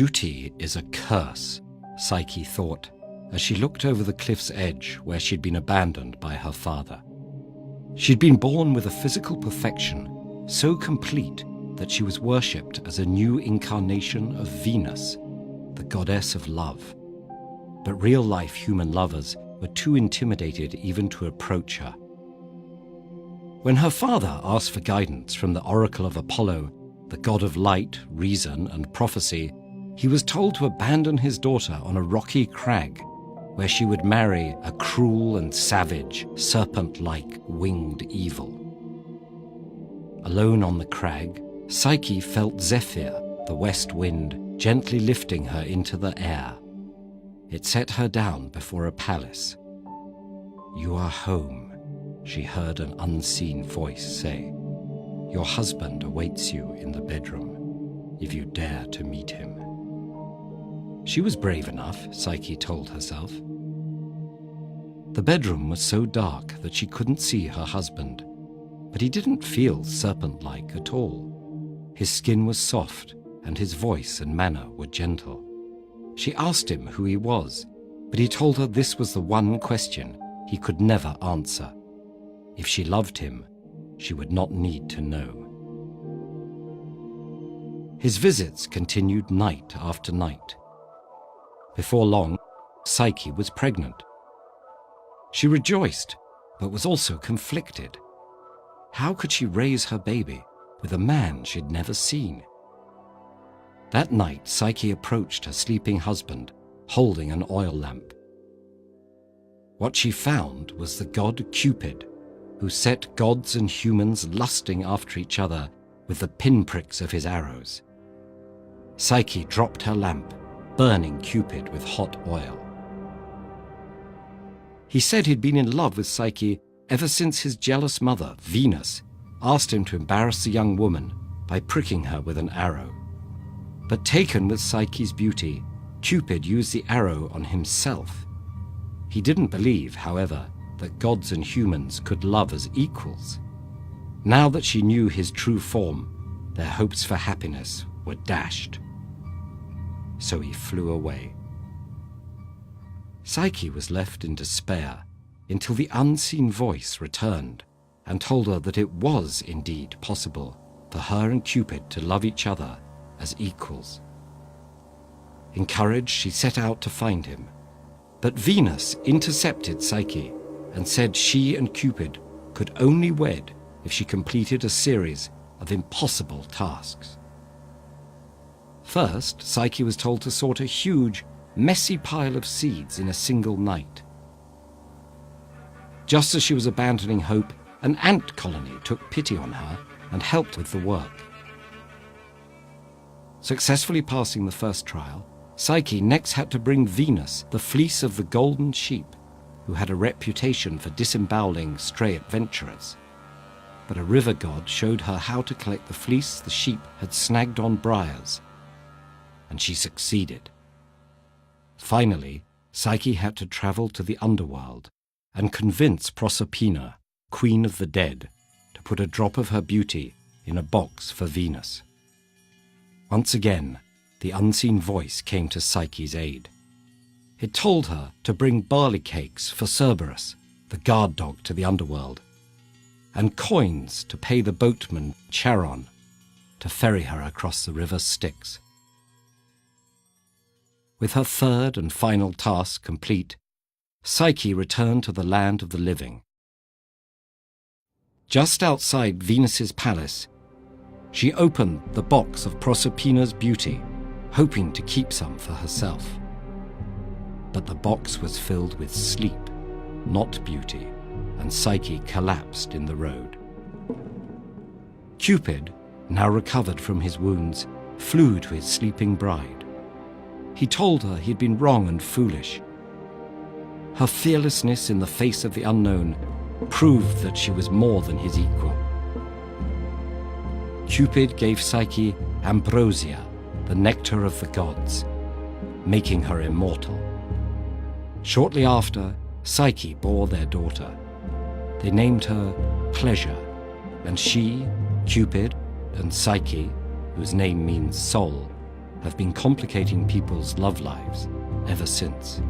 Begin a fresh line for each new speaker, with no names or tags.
Beauty is a curse, Psyche thought, as she looked over the cliff's edge where she'd been abandoned by her father. She'd been born with a physical perfection so complete that she was worshipped as a new incarnation of Venus, the goddess of love. But real-life human lovers were too intimidated even to approach her. When her father asked for guidance from the oracle of Apollo, the god of light, reason, and prophecy, he was told to abandon his daughter on a rocky crag, where she would marry a cruel and savage, serpent-like winged evil. Alone on the crag, Psyche felt Zephyr, the west wind, gently lifting her into the air. It set her down before a palace. "You are home," she heard an unseen voice say. "Your husband awaits you in the bedroom, if you dare to meet him." She was brave enough, Psyche told herself. The bedroom was so dark that she couldn't see her husband, but he didn't feel serpent-like at all. His skin was soft, and his voice and manner were gentle. She asked him who he was, but he told her this was the one question he could never answer. If she loved him, she would not need to know. His visits continued night after night. Before long, Psyche was pregnant. She rejoiced, but was also conflicted. How could she raise her baby with a man she'd never seen? That night, Psyche approached her sleeping husband, holding an oil lamp. What she found was the god Cupid, who set gods and humans lusting after each other with the pinpricks of his arrows. Psyche dropped her lamp, burning Cupid with hot oil. He said he'd been in love with Psyche ever since his jealous mother, Venus, asked him to embarrass the young woman by pricking her with an arrow. But taken with Psyche's beauty, Cupid used the arrow on himself. He didn't believe, however, that gods and humans could love as equals. Now that she knew his true form, their hopes for happiness were dashed. So he flew away. Psyche was left in despair until the unseen voice returned and told her that it was indeed possible for her and Cupid to love each other as equals. Encouraged, she set out to find him. But Venus intercepted Psyche and said she and Cupid could only wed if she completed a series of impossible tasks. First, Psyche was told to sort a huge, messy pile of seeds in a single night. Just as she was abandoning hope, an ant colony took pity on her and helped with the work. Successfully passing the first trial, Psyche next had to bring Venus the fleece of the golden sheep, who had a reputation for disemboweling stray adventurers. But a river god showed her how to collect the fleece the sheep had snagged on briars, and she succeeded. Finally, Psyche had to travel to the underworld and convince Proserpina, queen of the dead, to put a drop of her beauty in a box for Venus. Once again, the unseen voice came to Psyche's aid. It told her to bring barley cakes for Cerberus, the guard dog to the underworld, and coins to pay the boatman Charon to ferry her across the river Styx. With her third and final task complete, Psyche returned to the land of the living. Just outside Venus's palace, she opened the box of Proserpina's beauty, hoping to keep some for herself. But the box was filled with sleep, not beauty, and Psyche collapsed in the road. Cupid, now recovered from his wounds, flew to his sleeping bride. He told her he'd been wrong and foolish. Her fearlessness in the face of the unknown proved that she was more than his equal. Cupid gave Psyche ambrosia, the nectar of the gods, making her immortal. Shortly after, Psyche bore their daughter. They named her Pleasure, and she, Cupid, and Psyche, whose name means soul, have been complicating people's love lives ever since.